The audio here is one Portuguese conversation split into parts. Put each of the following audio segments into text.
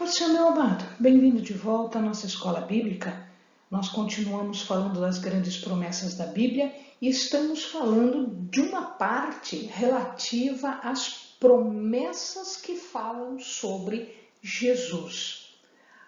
Poxa, meu amado, bem-vindo de volta à nossa escola bíblica. Nós continuamos falando das grandes promessas da Bíblia e estamos falando de uma parte relativa às promessas que falam sobre Jesus.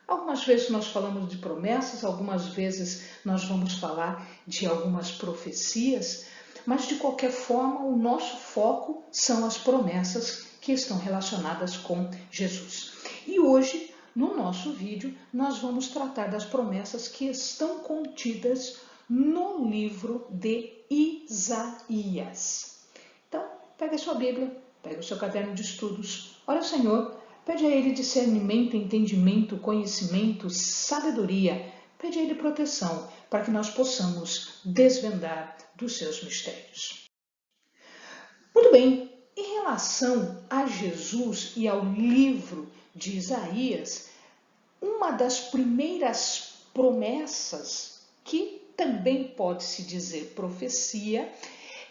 Algumas vezes nós falamos de promessas, algumas vezes nós vamos falar de algumas profecias, mas de qualquer forma o nosso foco são as promessas que estão relacionadas com Jesus. E hoje, no nosso vídeo, nós vamos tratar das promessas que estão contidas no livro de Isaías. Então, pega a sua Bíblia, pega o seu caderno de estudos, ora ao Senhor, pede a Ele discernimento, entendimento, conhecimento, sabedoria, pede a Ele proteção, para que nós possamos desvendar dos seus mistérios. Muito bem, em relação a Jesus e ao livro de Isaías, uma das primeiras promessas, que também pode-se dizer profecia,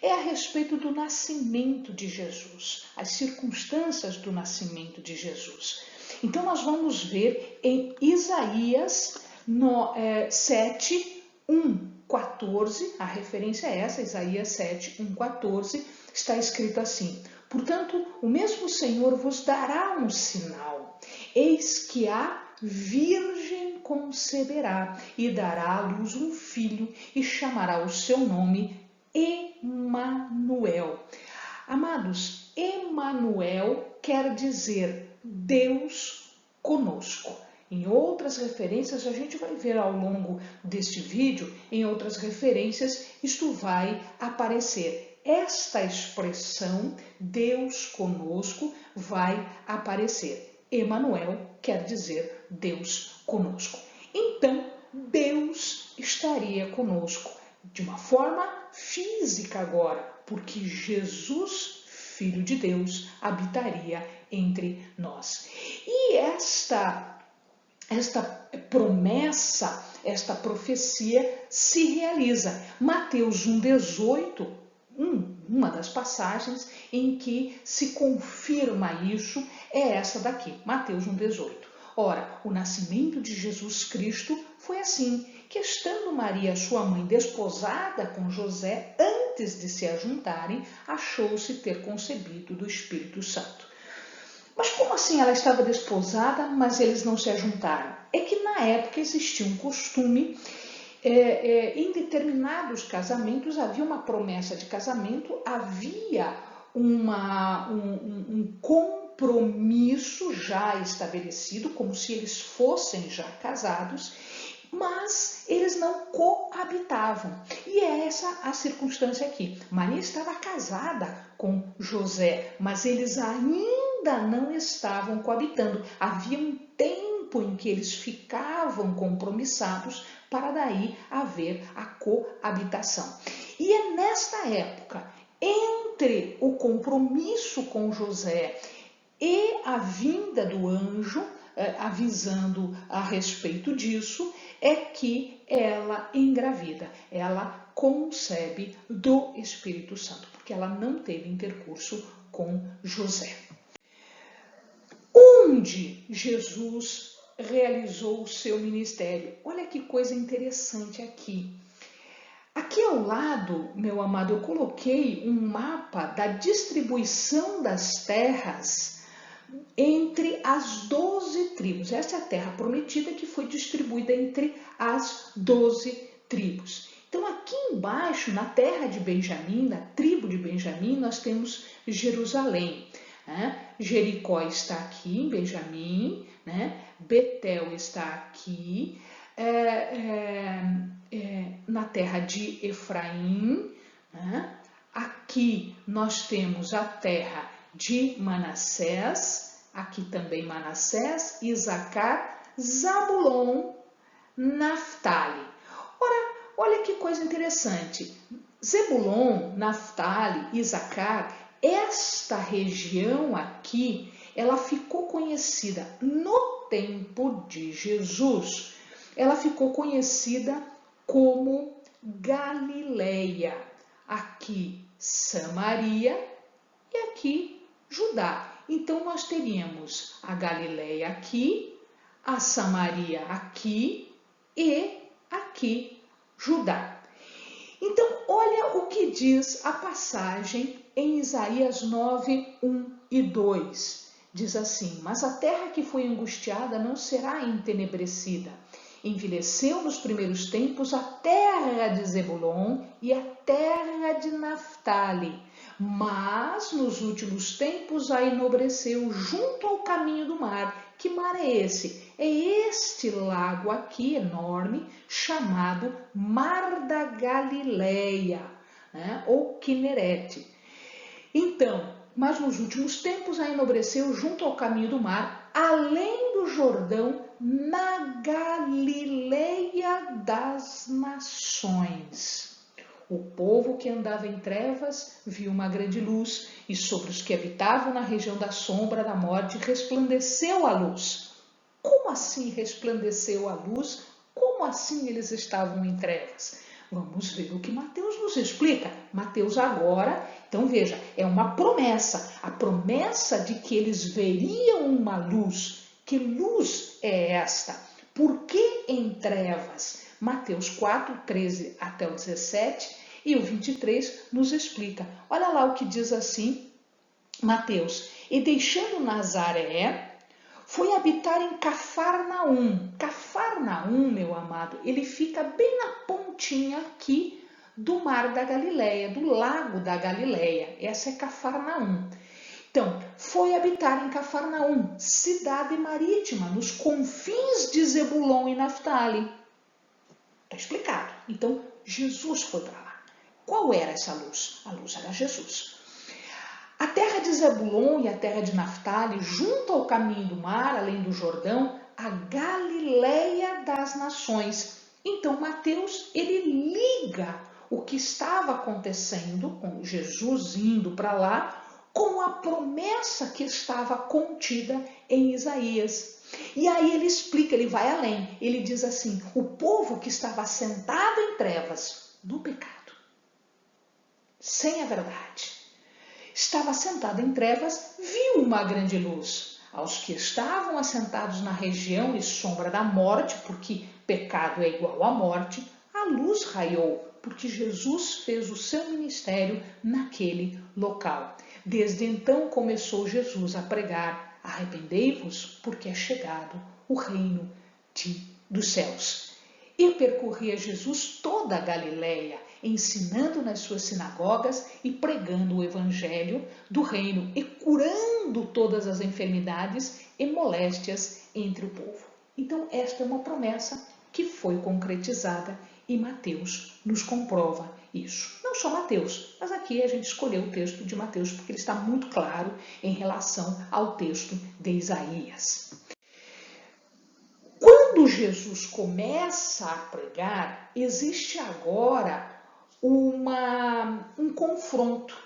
é a respeito do nascimento de Jesus, as circunstâncias do nascimento de Jesus. Então nós vamos ver em Isaías 7, 1, 14, a referência é essa, Isaías 7, 1, 14, está escrito assim: portanto, o mesmo Senhor vos dará um sinal, eis que a virgem conceberá e dará à luz um filho e chamará o seu nome Emanuel. Amados, Emanuel quer dizer Deus conosco. Em outras referências, a gente vai ver ao longo deste vídeo, em outras referências, isto vai aparecer. Esta expressão, Deus conosco, vai aparecer. Emanuel quer dizer Deus conosco. Então, Deus estaria conosco de uma forma física agora, porque Jesus, Filho de Deus, habitaria entre nós. E esta promessa, esta profecia se realiza. Mateus 1,18, uma das passagens em que se confirma isso é essa daqui, Mateus 1,18. Ora, o nascimento de Jesus Cristo foi assim, que estando Maria, sua mãe, desposada com José, antes de se ajuntarem, achou-se ter concebido do Espírito Santo. Mas como assim ela estava desposada, mas eles não se ajuntaram? É que na época existia um costume, em determinados casamentos havia uma promessa de casamento, havia um compromisso já estabelecido, como se eles fossem já casados, mas eles não coabitavam. E é essa a circunstância aqui. Maria estava casada com José, mas eles ainda não estavam coabitando. Havia um tempo em que eles ficavam compromissados para daí haver a coabitação. E é nesta época, entre o compromisso com José e a vinda do anjo, avisando a respeito disso, é que ela engravida, ela concebe do Espírito Santo, porque ela não teve intercurso com José. Onde Jesus realizou o seu ministério? Olha que coisa interessante aqui. Aqui ao lado, meu amado, eu coloquei um mapa da distribuição das terras entre as 12 tribos. Essa é a terra prometida que foi distribuída entre as 12 tribos. Então aqui embaixo, na terra de Benjamim, na tribo de Benjamim, nós temos Jerusalém. Jericó está aqui em Benjamim, Betel está aqui, na terra de Efraim. Aqui nós temos a terra de Manassés, aqui também Manassés, Isacar, Zabulon, Naftali. Ora, olha que coisa interessante. Zebulon, Naftali, Isacar, esta região aqui, ela ficou conhecida no tempo de Jesus. Ela ficou conhecida como Galileia. Aqui Samaria e aqui Judá. Então nós teríamos a Galileia aqui, a Samaria aqui e aqui Judá. Então, olha o que diz a passagem em Isaías 9, 1 e 2. Diz assim: mas a terra que foi angustiada não será entenebrecida. Envelheceu nos primeiros tempos a terra de Zebulon e a terra de Naftali, mas nos últimos tempos a enobreceu junto ao caminho do mar. Que mar é esse? É este lago aqui enorme, chamado Mar da Galileia, né? Ou Quinerete. Então, mas nos últimos tempos a enobreceu junto ao caminho do mar, além do Jordão, na Galileia das nações. O povo que andava em trevas viu uma grande luz, e sobre os que habitavam na região da sombra da morte resplandeceu a luz. Como assim resplandeceu a luz? Como assim eles estavam em trevas? Vamos ver o que Mateus nos explica. Mateus agora, então veja, é uma promessa. A promessa de que eles veriam uma luz. Que luz é esta? Por que em trevas? Mateus 4, 13 até o 17 e o 23 nos explica. Olha lá o que diz assim, Mateus. E deixando Nazaré, foi habitar em Cafarnaum. Cafarnaum, meu amado, ele fica bem na pontinha aqui do Mar da Galileia, do Lago da Galileia. Essa é Cafarnaum. Então, foi habitar em Cafarnaum, cidade marítima, nos confins de Zebulon e Naftali. Está explicado. Então, Jesus foi para lá. Qual era essa luz? A luz era Jesus. A terra de Zebulon e a terra de Naftali, junto ao caminho do mar, além do Jordão, a Galileia das nações. Então, Mateus, ele liga o que estava acontecendo com Jesus indo para lá com a promessa que estava contida em Isaías. E aí ele explica, ele vai além. Ele diz assim, o povo que estava sentado em trevas do pecado, sem a verdade, estava sentado em trevas, viu uma grande luz. Aos que estavam assentados na região e sombra da morte, porque pecado é igual à morte, a luz raiou, porque Jesus fez o seu ministério naquele local. Desde então começou Jesus a pregar, arrependei-vos, porque é chegado o reino dos céus. E percorria Jesus toda a Galileia, ensinando nas suas sinagogas e pregando o evangelho do reino e curando todas as enfermidades e moléstias entre o povo. Então, esta é uma promessa que foi concretizada e Mateus nos comprova isso. Não só Mateus, mas aqui a gente escolheu o texto de Mateus porque ele está muito claro em relação ao texto de Isaías. Quando Jesus começa a pregar, existe agora um confronto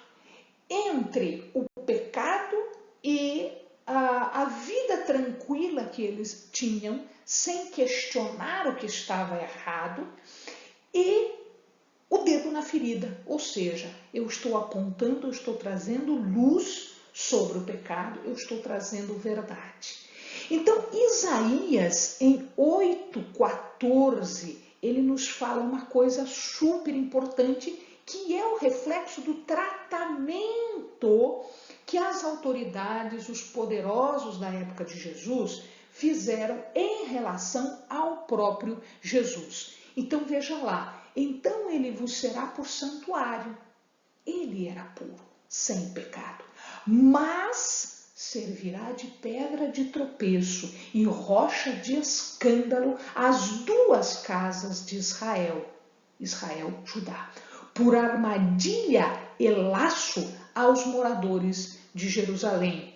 entre o pecado e a vida tranquila que eles tinham, sem questionar o que estava errado, e o dedo na ferida, ou seja, eu estou apontando, eu estou trazendo luz sobre o pecado, eu estou trazendo verdade. Então, Isaías, em 8,14, ele nos fala uma coisa super importante, que é o reflexo do tratamento que as autoridades, os poderosos da época de Jesus, fizeram em relação ao próprio Jesus. Então, veja lá. Então ele vos será por santuário. Ele era puro, sem pecado. Mas servirá de pedra de tropeço e rocha de escândalo às duas casas de Israel. Israel, Judá. Por armadilha e laço aos moradores de Jerusalém.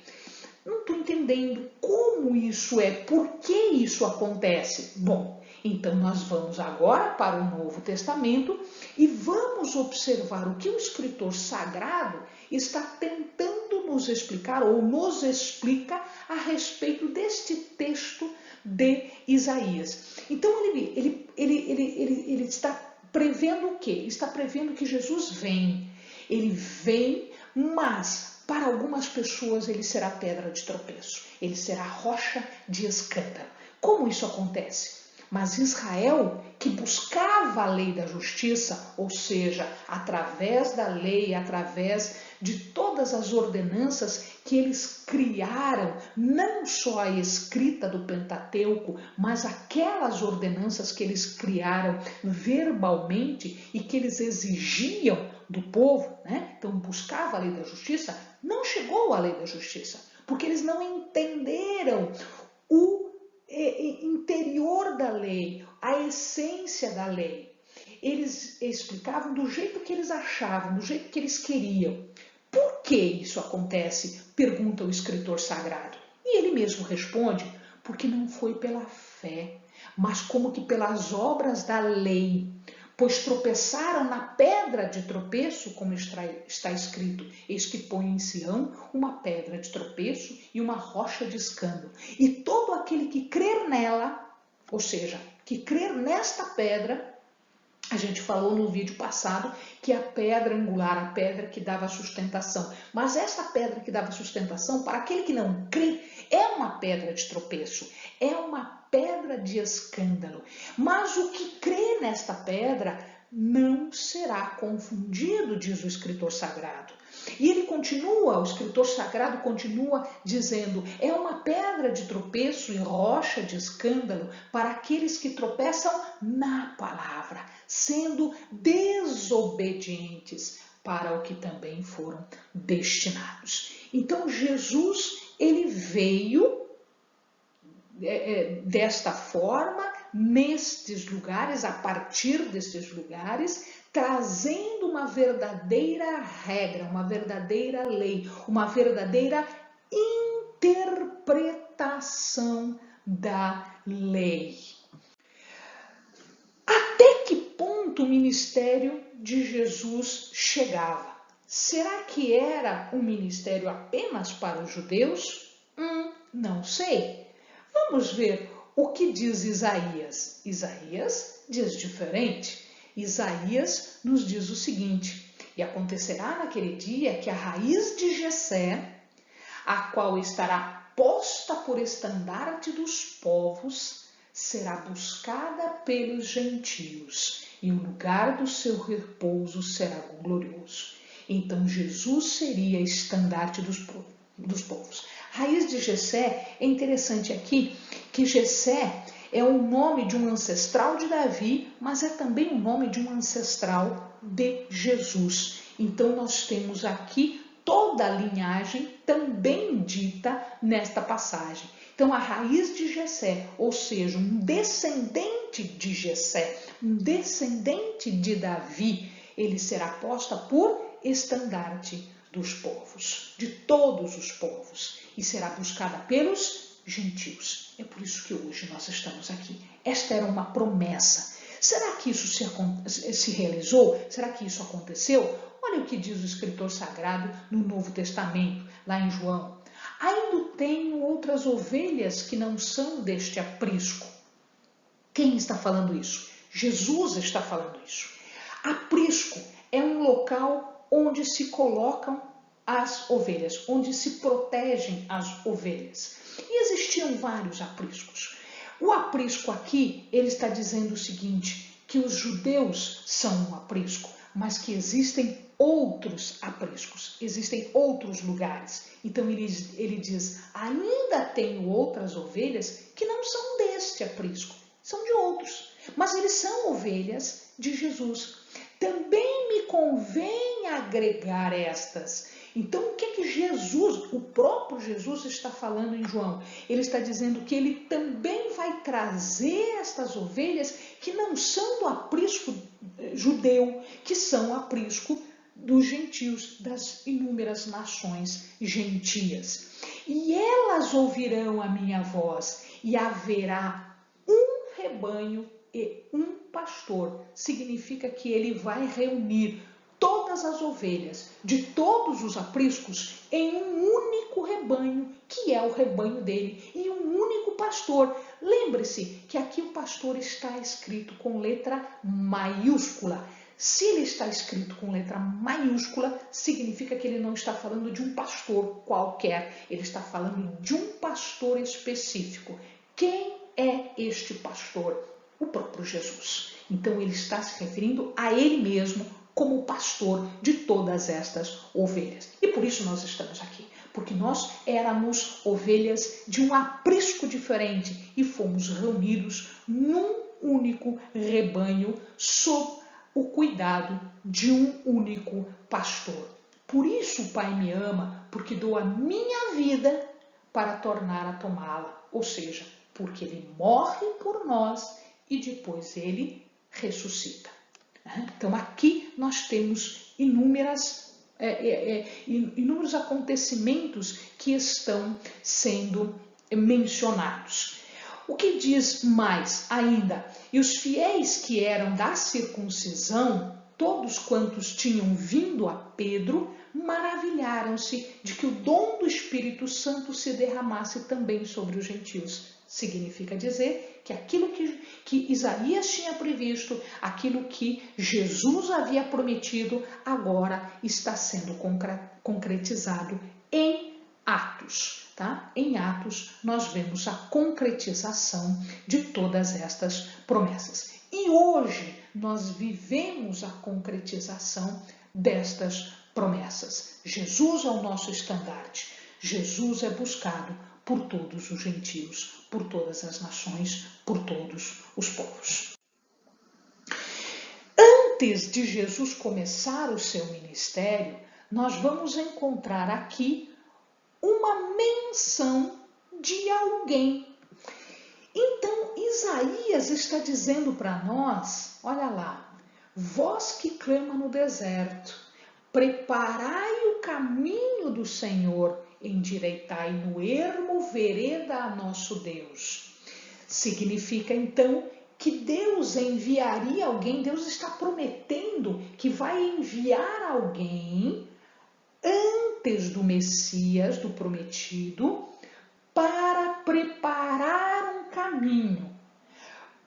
Não estou entendendo como isso é, por que isso acontece. Bom, então nós vamos agora para o Novo Testamento e vamos observar o que o escritor sagrado está tentando nos explicar ou nos explica a respeito deste texto de Isaías. Então ele está prevendo o quê? Ele está prevendo que Jesus vem. Ele vem, mas para algumas pessoas ele será pedra de tropeço. Ele será rocha de escândalo. Como isso acontece? Mas Israel, que buscava a lei da justiça, ou seja, através da lei, através de todas as ordenanças que eles criaram, não só a escrita do Pentateuco, mas aquelas ordenanças que eles criaram verbalmente e que eles exigiam do povo, né? Então buscava a lei da justiça, não chegou à lei da justiça, porque eles não entenderam o interior da lei, a essência da lei. Eles explicavam do jeito que eles achavam, do jeito que eles queriam. Por que isso acontece? Pergunta o escritor sagrado. E ele mesmo responde, porque não foi pela fé, mas como que pelas obras da lei. Pois tropeçaram na pedra de tropeço, como está escrito, eis que põe em Sião uma pedra de tropeço e uma rocha de escândalo. E todo aquele que crer nela, ou seja, que crer nesta pedra, a gente falou no vídeo passado que a pedra angular, a pedra que dava sustentação. Mas essa pedra que dava sustentação, para aquele que não crê, é uma pedra de tropeço, é uma pedra de escândalo. Mas o que crê nesta pedra não será confundido, diz o escritor sagrado. E ele continua, o escritor sagrado continua dizendo, é uma pedra de tropeço e rocha de escândalo para aqueles que tropeçam na palavra, sendo desobedientes para o que também foram destinados. Então Jesus, ele veio desta forma, nestes lugares, a partir destes lugares, trazendo uma verdadeira regra, uma verdadeira lei, uma verdadeira interpretação da lei. Até que ponto o ministério de Jesus chegava? Será que era um ministério apenas para os judeus? Não sei. Vamos ver o que diz Isaías. Isaías diz diferente. Isaías nos diz o seguinte, e acontecerá naquele dia que a raiz de Jessé, a qual estará posta por estandarte dos povos, será buscada pelos gentios, e o lugar do seu repouso será glorioso. Então Jesus seria estandarte dos povos. Raiz de Jessé, é interessante aqui que Jessé é o nome de um ancestral de Davi, mas é também o nome de um ancestral de Jesus. Então nós temos aqui toda a linhagem também dita nesta passagem. Então a raiz de Jessé, ou seja, um descendente de Jessé, um descendente de Davi, ele será posta por estandarte dos povos, de todos os povos, e será buscada pelos gentios. É por isso que hoje nós estamos aqui. Esta era uma promessa. Será que isso se realizou? Será que isso aconteceu? Olha o que diz o escritor sagrado no Novo Testamento, lá em João. Ainda tenho outras ovelhas que não são deste aprisco. Quem está falando isso? Jesus está falando isso. Aprisco é um local onde se colocam as ovelhas, onde se protegem as ovelhas. E existiam vários apriscos. O aprisco aqui, ele está dizendo o seguinte, que os judeus são um aprisco, mas que existem outros apriscos, existem outros lugares. Então ele diz, ainda tenho outras ovelhas que não são deste aprisco, são de outros, mas eles são ovelhas de Jesus. Também me convém agregar estas. Então, o que é que Jesus, o próprio Jesus está falando em João? Ele está dizendo que ele também vai trazer estas ovelhas que não são do aprisco judeu, que são aprisco dos gentios, das inúmeras nações gentias. E elas ouvirão a minha voz, e haverá um rebanho e um pastor. Significa que ele vai reunir todas as ovelhas de todos os apriscos em um único rebanho, que é o rebanho dele, e um único pastor. Lembre-se que aqui o pastor está escrito com letra maiúscula. Se ele está escrito com letra maiúscula, significa que ele não está falando de um pastor qualquer, ele está falando de um pastor específico. Quem é Jesus. Então ele está se referindo a ele mesmo como pastor de todas estas ovelhas. E por isso nós estamos aqui, porque nós éramos ovelhas de um aprisco diferente e fomos reunidos num único rebanho sob o cuidado de um único pastor. Por isso o Pai me ama, porque dou a minha vida para tornar a tomá-la. Ou seja, porque ele morre por nós e depois ele ressuscita. Então aqui nós temos inúmeros acontecimentos que estão sendo mencionados. O que diz mais ainda? E os fiéis que eram da circuncisão, todos quantos tinham vindo a Pedro, maravilharam-se de que o dom do Espírito Santo se derramasse também sobre os gentios. Significa dizer que aquilo que Isaías tinha previsto, aquilo que Jesus havia prometido, agora está sendo concretizado em Atos. Tá? Em Atos nós vemos a concretização de todas estas promessas. E hoje nós vivemos a concretização destas promessas. Jesus é o nosso estandarte. Jesus é buscado por todos os gentios, por todas as nações, por todos os povos. Antes de Jesus começar o seu ministério, nós vamos encontrar aqui uma menção de alguém. Então, Isaías está dizendo para nós, olha lá, vós que clama no deserto, preparai o caminho do Senhor, endireitai no ermo vereda a nosso Deus. Significa então que Deus enviaria alguém, Deus está prometendo que vai enviar alguém antes do Messias, do prometido, para preparar um caminho,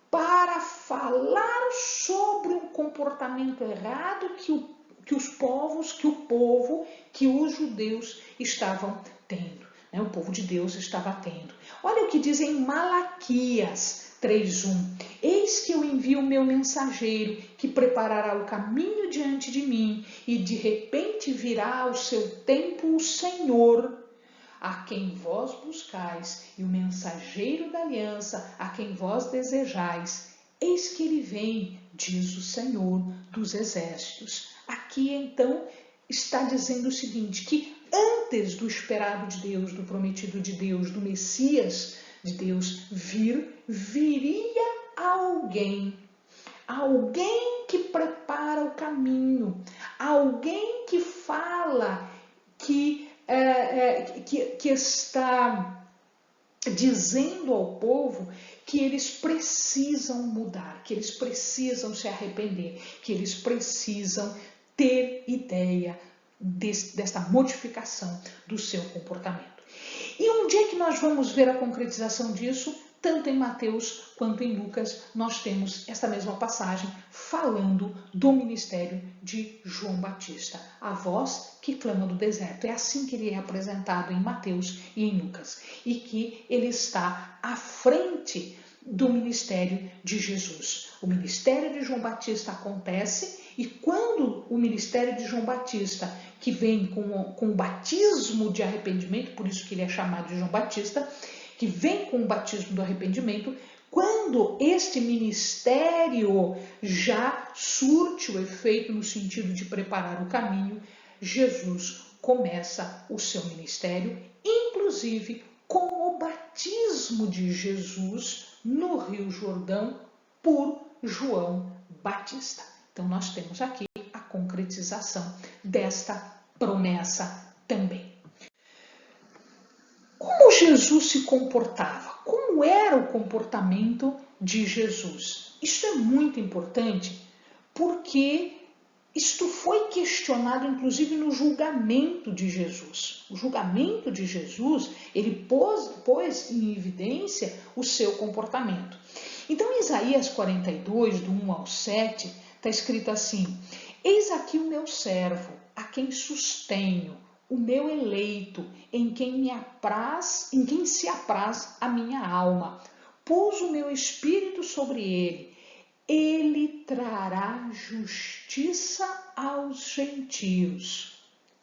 para falar sobre um comportamento errado que o povo, que os judeus estavam tendo, né? O povo de Deus estava tendo. Olha o que diz em Malaquias 3:1. Eis que eu envio o meu mensageiro, que preparará o caminho diante de mim, e de repente virá ao seu tempo o Senhor, a quem vós buscais, e o mensageiro da aliança, a quem vós desejais. Eis que ele vem, diz o Senhor dos exércitos. Aqui então está dizendo o seguinte, que antes do esperado de Deus, do prometido de Deus, do Messias de Deus viria alguém que prepara o caminho, alguém que fala, que está dizendo ao povo que eles precisam mudar, que eles precisam se arrepender, que eles precisam ter ideia desta modificação do seu comportamento. E onde é que nós vamos ver a concretização disso? Tanto em Mateus quanto em Lucas, nós temos esta mesma passagem falando do ministério de João Batista, a voz que clama do deserto. É assim que ele é apresentado em Mateus e em Lucas, e que ele está à frente do ministério de Jesus. O ministério de João Batista acontece, e quando o ministério de João Batista, que vem com o batismo de arrependimento, por isso que ele é chamado de João Batista, que vem com o batismo do arrependimento, quando este ministério já surte o efeito no sentido de preparar o caminho, Jesus começa o seu ministério, inclusive com o batismo de Jesus no Rio Jordão por João Batista. Então nós temos aqui a concretização desta promessa também. Como Jesus se comportava? Como era o comportamento de Jesus? Isso é muito importante porque isto foi questionado inclusive no julgamento de Jesus. O julgamento de Jesus, ele pôs em evidência o seu comportamento. Então em Isaías 42, do 1 ao 7, está escrito assim: eis aqui o meu servo, a quem sustenho, o meu eleito, em quem se apraz a minha alma. Pus o meu espírito sobre ele. ele trará justiça aos gentios.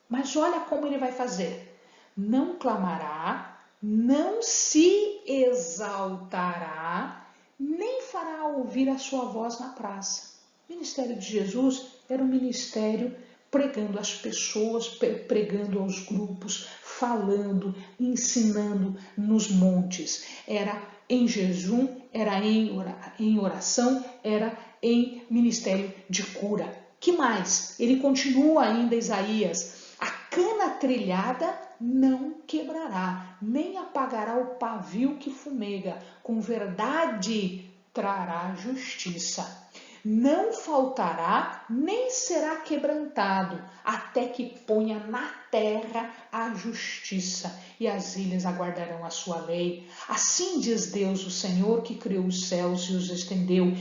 Mas olha como ele vai fazer. Não clamará, não se exaltará, nem fará ouvir a sua voz na praça. O ministério de Jesus era um ministério pregando às pessoas, pregando aos grupos, falando, ensinando nos montes. Era em jejum, era em oração, era em ministério de cura. Que mais? Ele continua ainda, Isaías: a cana trilhada não quebrará, nem apagará o pavio que fumega. Com verdade trará justiça. Não faltará, nem será quebrantado, até que ponha na terra a justiça, e as ilhas aguardarão a sua lei. Assim diz Deus, o Senhor, que criou os céus e os estendeu,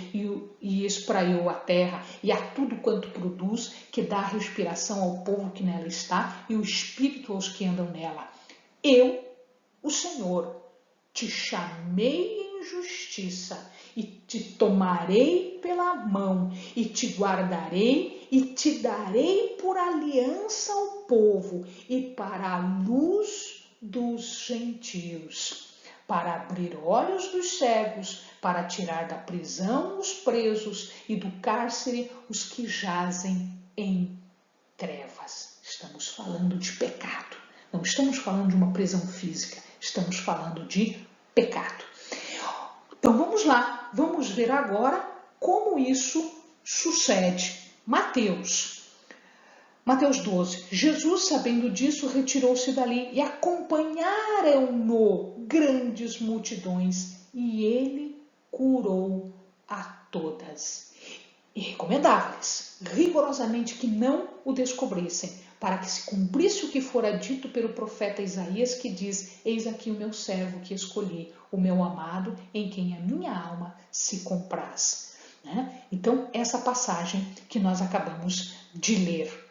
e espraiou a terra, e a tudo quanto produz, que dá respiração ao povo que nela está, e o espírito aos que andam nela. Eu, o Senhor, te chamei em justiça, e te tomarei pela mão, e te guardarei, e te darei por aliança ao povo, e para a luz dos gentios, para abrir olhos dos cegos, para tirar da prisão os presos, e do cárcere os que jazem em trevas. Estamos falando de pecado. Não estamos falando de uma prisão física, estamos falando de pecado. Então vamos lá, vamos ver agora como isso sucede. Mateus 12. Jesus, sabendo disso, retirou-se dali e acompanharam-no grandes multidões, e ele curou a todas. E recomendava-lhes rigorosamente que não o descobrissem, para que se cumprisse o que fora dito pelo profeta Isaías, que diz: eis aqui o meu servo que escolhi, o meu amado, em quem a minha alma se compraz. Então, essa passagem que nós acabamos de ler.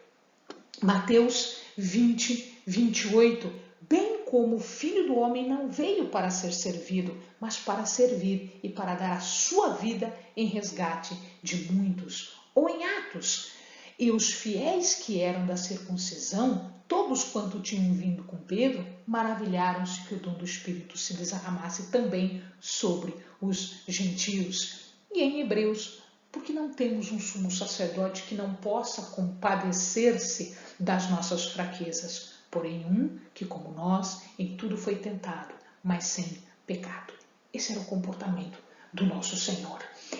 Mateus 20, 28. Bem como o Filho do Homem não veio para ser servido, mas para servir e para dar a sua vida em resgate de muitos. Ou em Atos: e os fiéis que eram da circuncisão, todos quanto tinham vindo com Pedro, maravilharam-se que o dom do Espírito se desarramasse também sobre os gentios. E em Hebreus: porque não temos um sumo sacerdote que não possa compadecer-se das nossas fraquezas, porém um que, como nós, em tudo foi tentado, mas sem pecado. Esse era o comportamento do nosso Senhor.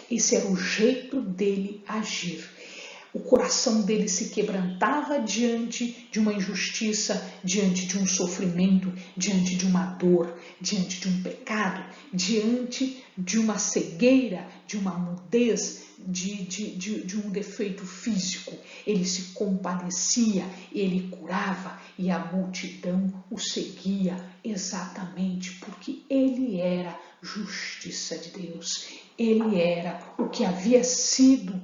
Esse era o jeito dele agir. O coração dele se quebrantava diante de uma injustiça, diante de um sofrimento, diante de uma dor, diante de um pecado, diante de uma cegueira, de uma mudez, de um defeito físico. Ele se compadecia, ele curava, e a multidão o seguia exatamente porque ele era justiça de Deus. Ele era o que havia sido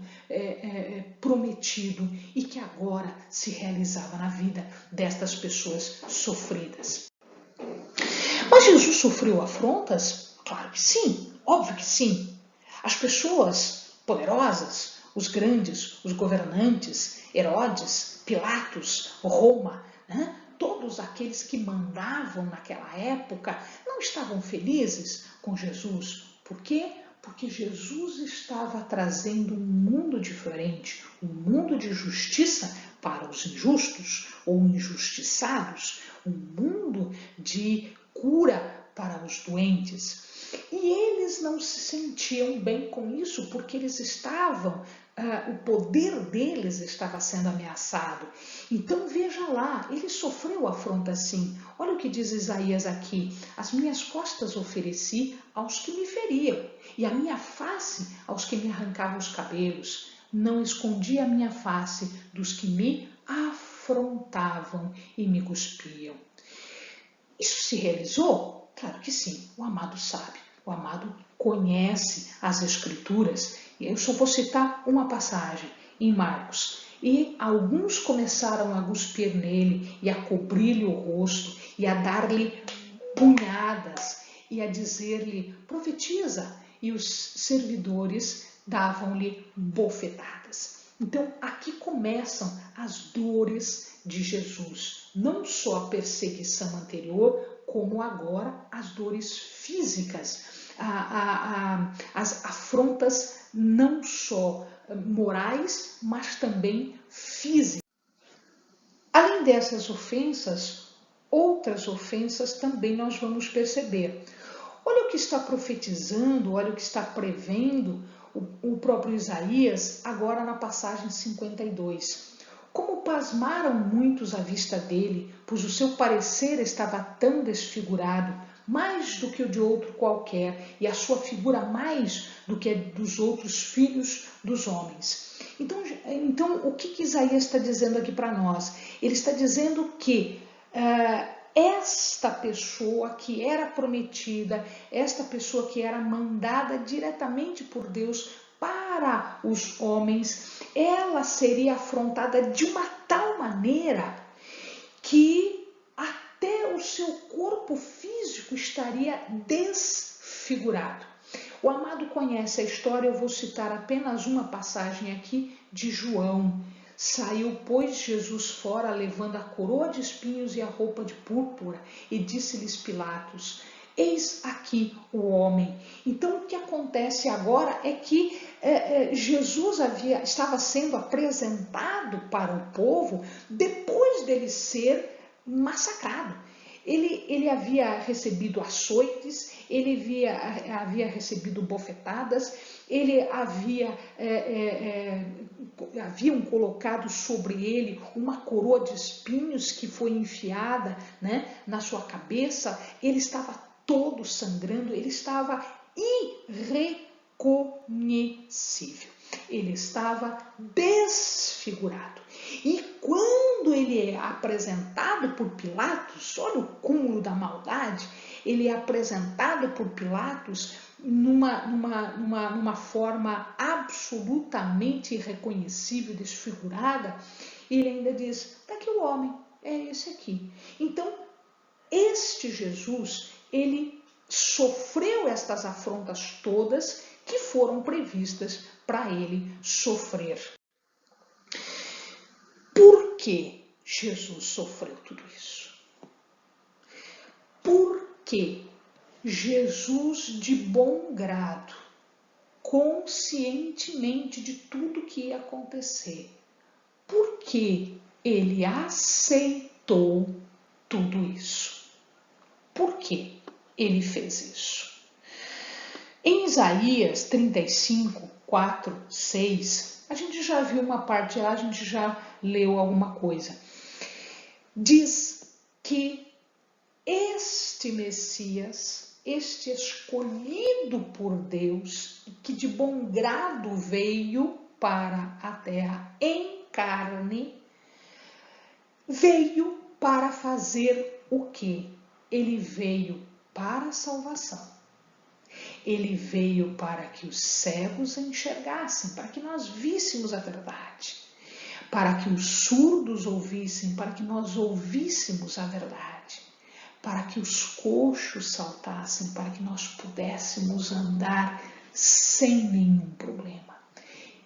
prometido e que agora se realizava na vida destas pessoas sofridas. Mas Jesus sofreu afrontas? Claro que sim, óbvio que sim. As pessoas poderosas, os grandes, os governantes, Herodes, Pilatos, Roma, todos aqueles que mandavam naquela época não estavam felizes com Jesus. Por quê? Porque Jesus estava trazendo um mundo diferente, um mundo de justiça para os injustos ou injustiçados, um mundo de cura para os doentes. E eles não se sentiam bem com isso, porque eles estavam, o poder deles estava sendo ameaçado. Então veja lá, ele sofreu afronta sim. Olha o que diz Isaías aqui: as minhas costas ofereci aos que me feriam, e a minha face aos que me arrancavam os cabelos. Não escondi a minha face dos que me afrontavam e me cuspiam. Isso se realizou? Claro que sim, o amado sabe, o amado conhece as Escrituras. Eu só vou citar uma passagem em Marcos. E alguns começaram a cuspir nele e a cobrir-lhe o rosto e a dar-lhe punhadas e a dizer-lhe: profetiza. E os servidores davam-lhe bofetadas. Então, aqui começam as dores de Jesus. Não só a perseguição anterior, como agora as dores físicas, as afrontas não só morais, mas também físicas. Além dessas ofensas, outras ofensas também nós vamos perceber. Olha o que está profetizando, olha o que está prevendo o próprio Isaías, agora na passagem 52. Como pasmaram muitos à vista dele, pois o seu parecer estava tão desfigurado, mais do que o de outro qualquer, e a sua figura mais do que a dos outros filhos dos homens. Então o que Isaías está dizendo aqui para nós? Ele está dizendo que esta pessoa que era prometida, esta pessoa que era mandada diretamente por Deus para os homens, ela seria afrontada de uma tal maneira que até o seu corpo físico estaria desfigurado. O amado conhece a história, eu vou citar apenas uma passagem aqui de João. Saiu, pois, Jesus fora, levando a coroa de espinhos e a roupa de púrpura, e disse-lhes Pilatos: eis aqui o homem. Então, o que acontece agora é que Jesus estava sendo apresentado para o povo depois dele ser massacrado. Ele havia recebido açoites, ele havia recebido bofetadas, haviam colocado sobre ele uma coroa de espinhos que foi enfiada, né, na sua cabeça. Ele estava todo sangrando, ele estava irreconhecível, ele estava desfigurado. E quando ele é apresentado por Pilatos, olha o cúmulo da maldade, ele é apresentado por Pilatos numa forma absolutamente irreconhecível, desfigurada, e ele ainda diz: está aqui o homem, é esse aqui. Então, este Jesus, ele sofreu estas afrontas todas que foram previstas para ele sofrer. Por que Jesus sofreu tudo isso? Porque Jesus, de bom grado, conscientemente de tudo que ia acontecer, porque ele aceitou tudo isso. Por que ele fez isso? Em Isaías 35, 4, 6, a gente já viu uma parte lá, a gente já leu alguma coisa. Diz que este Messias, este escolhido por Deus, que de bom grado veio para a terra em carne, veio para fazer o quê? Ele veio para a salvação. Ele veio para que os cegos enxergassem, para que nós víssemos a verdade, para que os surdos ouvissem, para que nós ouvíssemos a verdade, para que os coxos saltassem, para que nós pudéssemos andar sem nenhum problema,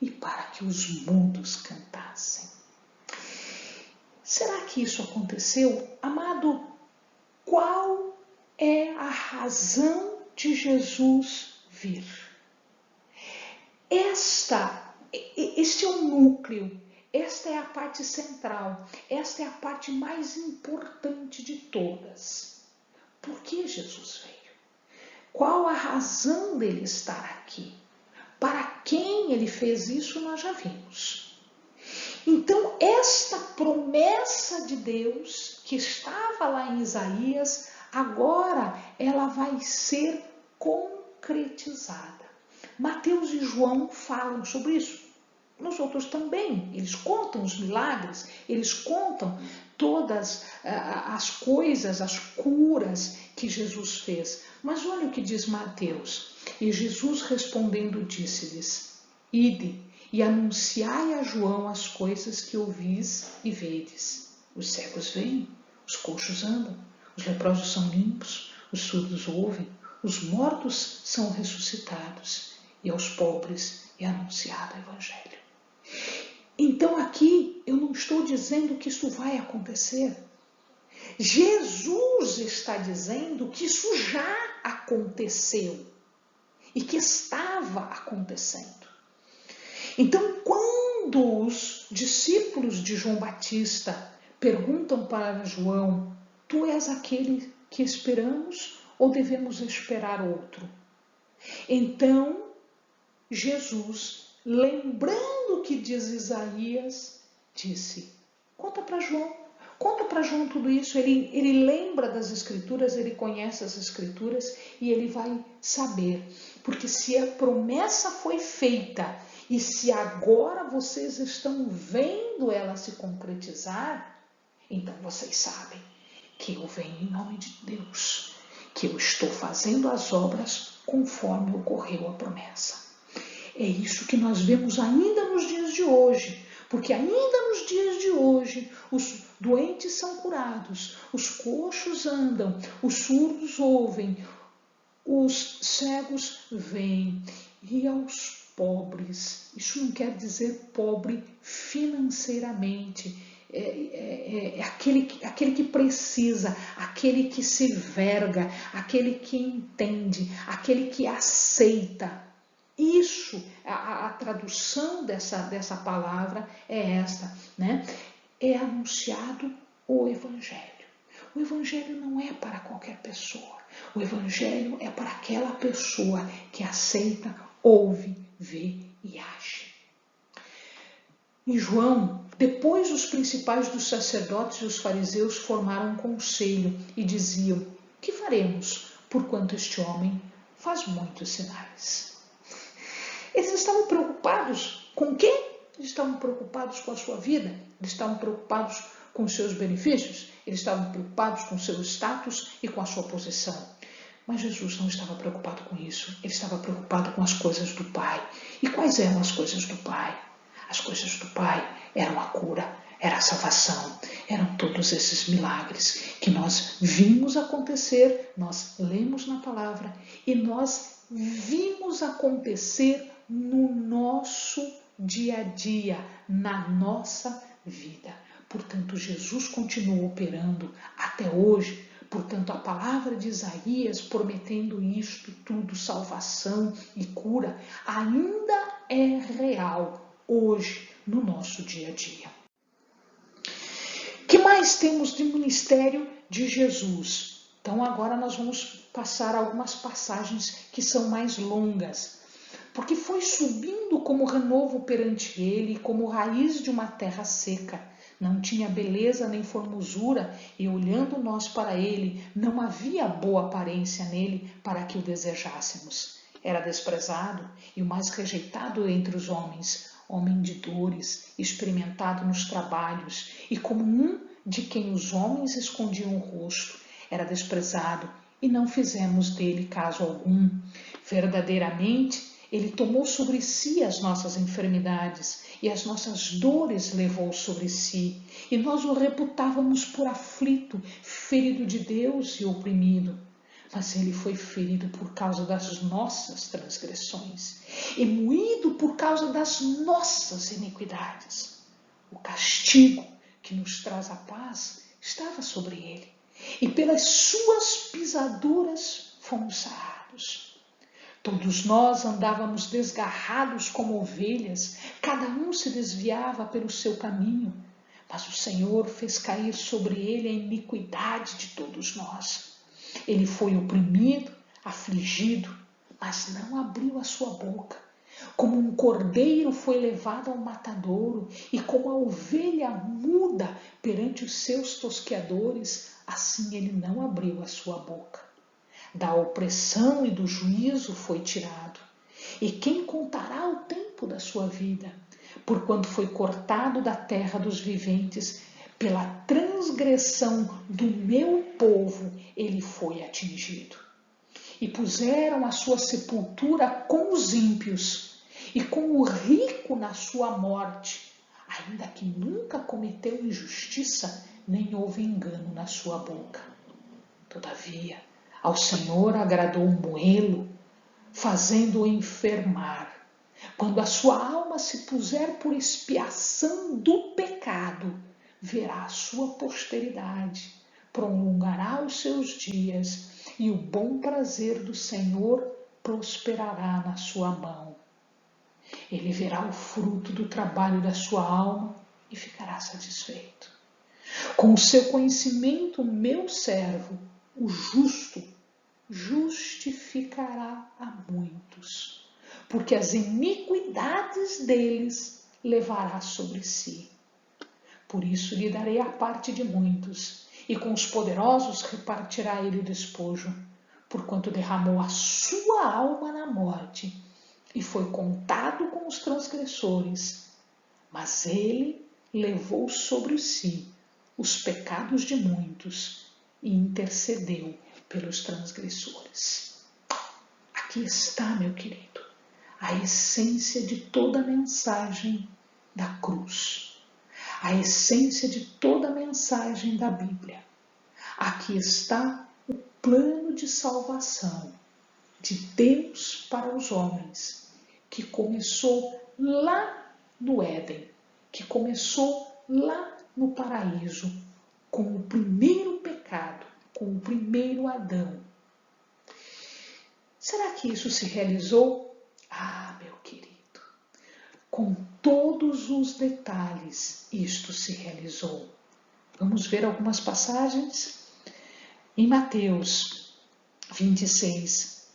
e para que os mudos cantassem. Será que isso aconteceu? Amado, qual é a razão de Jesus vir? Este é o núcleo, esta é a parte central, esta é a parte mais importante de todas. Por que Jesus veio? Qual a razão dele estar aqui? Para quem ele fez isso, nós já vimos. Então, esta promessa de Deus, que estava lá em Isaías, agora ela vai ser concretizada. Mateus e João falam sobre isso. Nós outros também. Eles contam os milagres, eles contam todas as coisas, as curas que Jesus fez. Mas olha o que diz Mateus. E Jesus respondendo disse-lhes: ide e anunciai a João as coisas que ouvis e vedes. Os cegos veem, os coxos andam, os leprosos são limpos, os surdos ouvem, os mortos são ressuscitados, e aos pobres é anunciado o Evangelho. Então aqui eu não estou dizendo que isso vai acontecer. Jesus está dizendo que isso já aconteceu e que estava acontecendo. Então, quando os discípulos de João Batista perguntam para João: tu és aquele que esperamos ou devemos esperar outro? Então, Jesus, lembrando o que diz Isaías, disse: conta para João tudo isso. Ele lembra das Escrituras, ele conhece as Escrituras e ele vai saber. Porque se a promessa foi feita e se agora vocês estão vendo ela se concretizar, então vocês sabem que eu venho em nome de Deus, que eu estou fazendo as obras conforme ocorreu a promessa. É isso que nós vemos ainda nos dias de hoje, porque ainda nos dias de hoje os doentes são curados, os coxos andam, os surdos ouvem, os cegos veem, e aos pobres, isso não quer dizer pobre financeiramente, é aquele que precisa, aquele que se verga, aquele que entende, aquele que aceita. Isso, a tradução dessa palavra é esta, né? É anunciado o Evangelho. O Evangelho não é para qualquer pessoa. O Evangelho é para aquela pessoa que aceita, ouve, vê e age. Em João, depois os principais dos sacerdotes e os fariseus formaram um conselho e diziam: que faremos, porquanto este homem faz muitos sinais? Eles estavam preocupados com o quê? Eles estavam preocupados com a sua vida, eles estavam preocupados com os seus benefícios, eles estavam preocupados com o seu status e com a sua posição. Mas Jesus não estava preocupado com isso, ele estava preocupado com as coisas do Pai. E quais eram as coisas do Pai? As coisas do Pai eram a cura, era a salvação, eram todos esses milagres que nós vimos acontecer, nós lemos na palavra e nós vimos acontecer no nosso dia a dia, na nossa vida. Portanto, Jesus continua operando até hoje. Portanto, a palavra de Isaías prometendo isto tudo, salvação e cura, ainda é real hoje no nosso dia a dia. O que mais temos de ministério de Jesus? Então agora nós vamos passar algumas passagens que são mais longas. Porque foi subindo como renovo perante ele, como raiz de uma terra seca. Não tinha beleza nem formosura, e olhando nós para ele, não havia boa aparência nele para que o desejássemos. Era desprezado e o mais rejeitado entre os homens, homem de dores, experimentado nos trabalhos, e como um de quem os homens escondiam o rosto. Era desprezado e não fizemos dele caso algum. Verdadeiramente, ele tomou sobre si as nossas enfermidades e as nossas dores levou sobre si. E nós o reputávamos por aflito, ferido de Deus e oprimido. Mas ele foi ferido por causa das nossas transgressões e moído por causa das nossas iniquidades. O castigo que nos traz a paz estava sobre ele, e pelas suas pisaduras fomos sarados. Todos nós andávamos desgarrados como ovelhas, cada um se desviava pelo seu caminho, mas o Senhor fez cair sobre ele a iniquidade de todos nós. Ele foi oprimido, afligido, mas não abriu a sua boca. Como um cordeiro foi levado ao matadouro, e como a ovelha muda perante os seus tosqueadores, assim ele não abriu a sua boca. Da opressão e do juízo foi tirado. E quem contará o tempo da sua vida? Porquanto foi cortado da terra dos viventes, pela transgressão do meu povo ele foi atingido. E puseram a sua sepultura com os ímpios, e com o rico na sua morte, ainda que nunca cometeu injustiça, nem houve engano na sua boca. Todavia, ao Senhor agradou moê-lo, fazendo-o enfermar. Quando a sua alma se puser por expiação do pecado, verá a sua posteridade, prolongará os seus dias, e o bom prazer do Senhor prosperará na sua mão. Ele verá o fruto do trabalho da sua alma e ficará satisfeito. Com o seu conhecimento, meu servo, o justo, justificará a muitos, porque as iniquidades deles levará sobre si. Por isso lhe darei a parte de muitos, e com os poderosos repartirá ele o despojo, porquanto derramou a sua alma na morte, e foi contado com os transgressores. Mas ele levou sobre si os pecados de muitos e intercedeu pelos transgressores. Aqui está, meu querido, a essência de toda a mensagem da cruz, a essência de toda a mensagem da Bíblia. Aqui está o plano de salvação de Deus para os homens, que começou lá no Éden, que começou lá no paraíso, com o primeiro pecado, com o primeiro Adão. Será que isso se realizou? Ah, meu querido, com todos os detalhes, isto se realizou. Vamos ver algumas passagens? Em Mateus 26,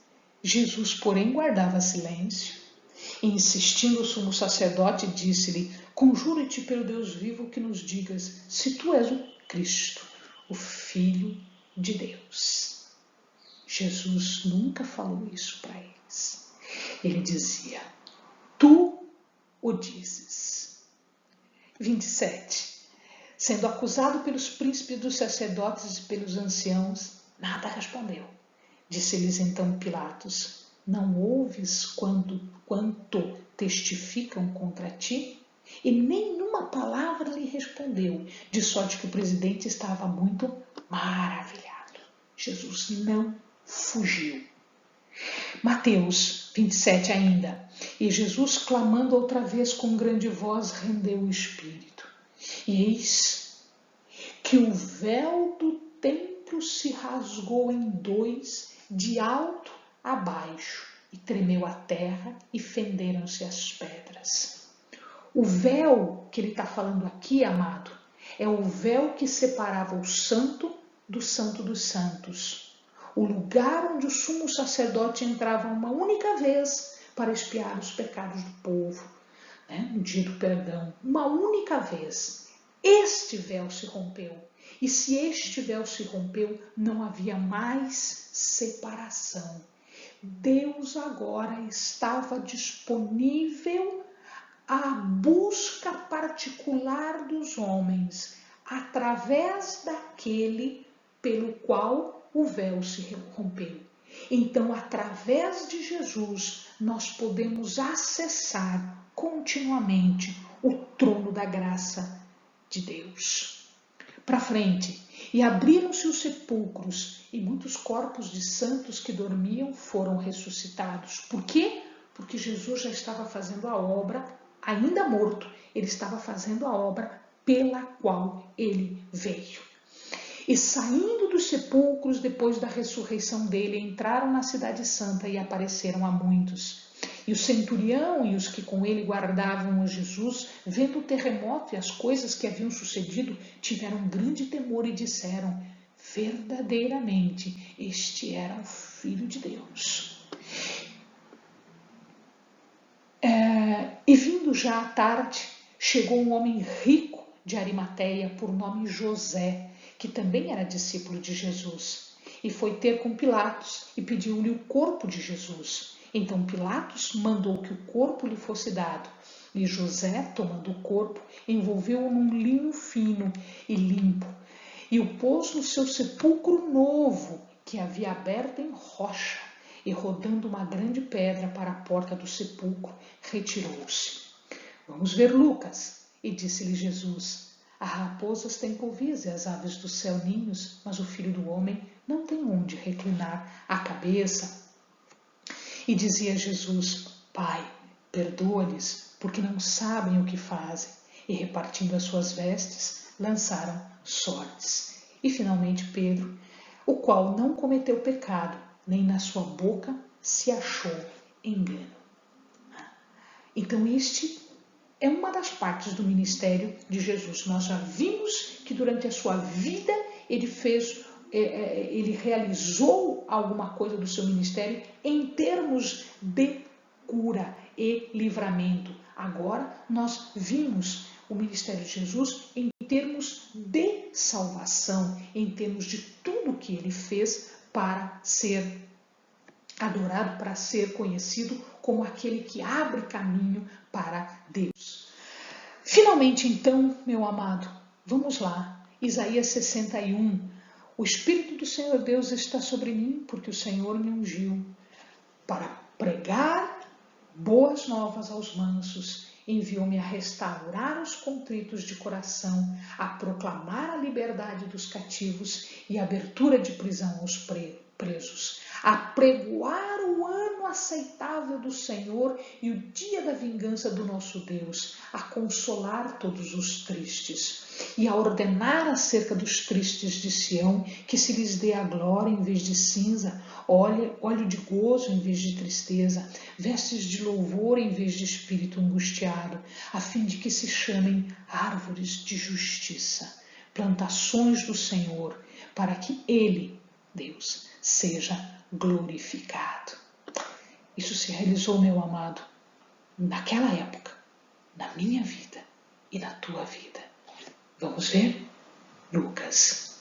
Jesus, porém, guardava silêncio, e insistindo o sumo sacerdote, disse-lhe: conjuro-te pelo Deus vivo que nos digas se tu és o Cristo, o Filho de Deus. Jesus nunca falou isso para eles. Ele dizia: tu o dizes. 27. Sendo acusado pelos príncipes dos sacerdotes e pelos anciãos, nada respondeu. Disse-lhes então Pilatos: não ouves quanto testificam contra ti? E nenhuma palavra lhe respondeu, de sorte que o presidente estava muito maravilhado. Jesus não fugiu. Mateus 27 ainda. E Jesus, clamando outra vez com grande voz, rendeu o espírito. E eis que o véu do templo se rasgou em dois, de alto a baixo, e tremeu a terra e fenderam-se as pedras. O véu que ele está falando aqui, amado, é o véu que separava o santo do santo dos santos. O lugar onde o sumo sacerdote entrava uma única vez para expiar os pecados do povo, no dia do perdão, uma única vez. Este véu se rompeu. E se este véu se rompeu, não havia mais separação. Deus agora estava disponível à busca particular dos homens, através daquele pelo qual o véu se rompeu. Então, através de Jesus, nós podemos acessar continuamente o trono da graça de Deus. Para frente. E abriram-se os sepulcros, e muitos corpos de santos que dormiam foram ressuscitados. Por quê? Porque Jesus já estava fazendo a obra, ainda morto, ele estava fazendo a obra pela qual ele veio. E saindo dos sepulcros, depois da ressurreição dele, entraram na cidade santa e apareceram a muitos. E o centurião e os que com ele guardavam a Jesus, vendo o terremoto e as coisas que haviam sucedido, tiveram grande temor e disseram: verdadeiramente, este era o Filho de Deus. E vindo já à tarde, chegou um homem rico de Arimateia, por nome José, que também era discípulo de Jesus, e foi ter com Pilatos e pediu-lhe o corpo de Jesus. Então Pilatos mandou que o corpo lhe fosse dado, e José, tomando o corpo, envolveu-o num linho fino e limpo, e o pôs no seu sepulcro novo, que havia aberto em rocha, e rodando uma grande pedra para a porta do sepulcro, retirou-se. Vamos ver Lucas. E disse-lhe Jesus: as raposas têm covis e as aves do céu ninhos, mas o Filho do Homem não tem onde reclinar a cabeça. E dizia Jesus: Pai, perdoa-lhes, porque não sabem o que fazem. E repartindo as suas vestes, lançaram sortes. E finalmente Pedro, o qual não cometeu pecado, nem na sua boca se achou engano. Então este é uma das partes do ministério de Jesus. Nós já vimos que durante a sua vida ele realizou alguma coisa do seu ministério em termos de cura e livramento. Agora nós vimos o ministério de Jesus em termos de salvação, em termos de tudo que ele fez para ser adorado, para ser conhecido como aquele que abre caminho para Deus. Finalmente, então, meu amado, vamos lá. Isaías 61. O Espírito do Senhor Deus está sobre mim, porque o Senhor me ungiu para pregar boas novas aos mansos. Enviou-me a restaurar os contritos de coração, a proclamar a liberdade dos cativos e a abertura de prisão aos presos, a pregoar o ano aceitável do Senhor e o dia da vingança do nosso Deus, a consolar todos os tristes e a ordenar acerca dos tristes de Sião que se lhes dê a glória em vez de cinza, óleo de gozo em vez de tristeza, vestes de louvor em vez de espírito angustiado, a fim de que se chamem árvores de justiça, plantações do Senhor, para que Ele, Deus, seja glorificado. Isso se realizou, meu amado, naquela época, na minha vida e na tua vida. Vamos ver? Lucas.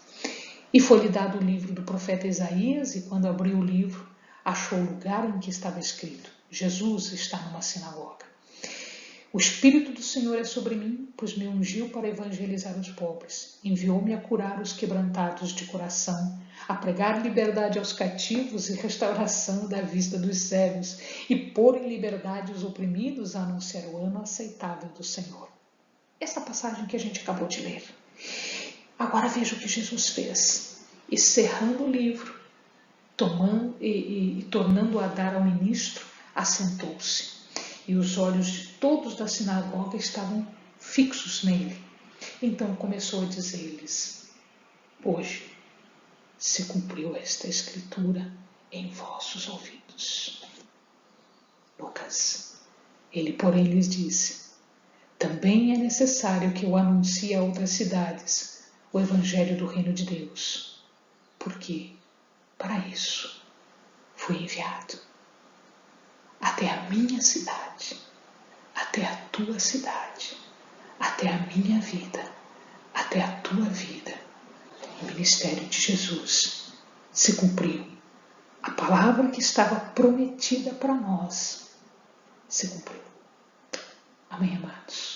E foi-lhe dado o livro do profeta Isaías, e quando abriu o livro, achou o lugar em que estava escrito: Jesus está numa sinagoga. O Espírito do Senhor é sobre mim, pois me ungiu para evangelizar os pobres. Enviou-me a curar os quebrantados de coração, a pregar liberdade aos cativos e restauração da vista dos cegos, e pôr em liberdade os oprimidos, a anunciar o ano aceitável do Senhor. Essa passagem que a gente acabou de ler. Agora veja o que Jesus fez. E cerrando o livro, tornando a dar ao ministro, assentou-se. E os olhos de todos da sinagoga estavam fixos nele. Então começou a dizer-lhes: hoje se cumpriu esta escritura em vossos ouvidos. Lucas. Ele, porém, lhes disse: também é necessário que eu anuncie a outras cidades o evangelho do reino de Deus, porque para isso fui enviado. Até a minha cidade, até a tua cidade, até a minha vida, até a tua vida. O ministério de Jesus se cumpriu. A palavra que estava prometida para nós se cumpriu. Amém, amados?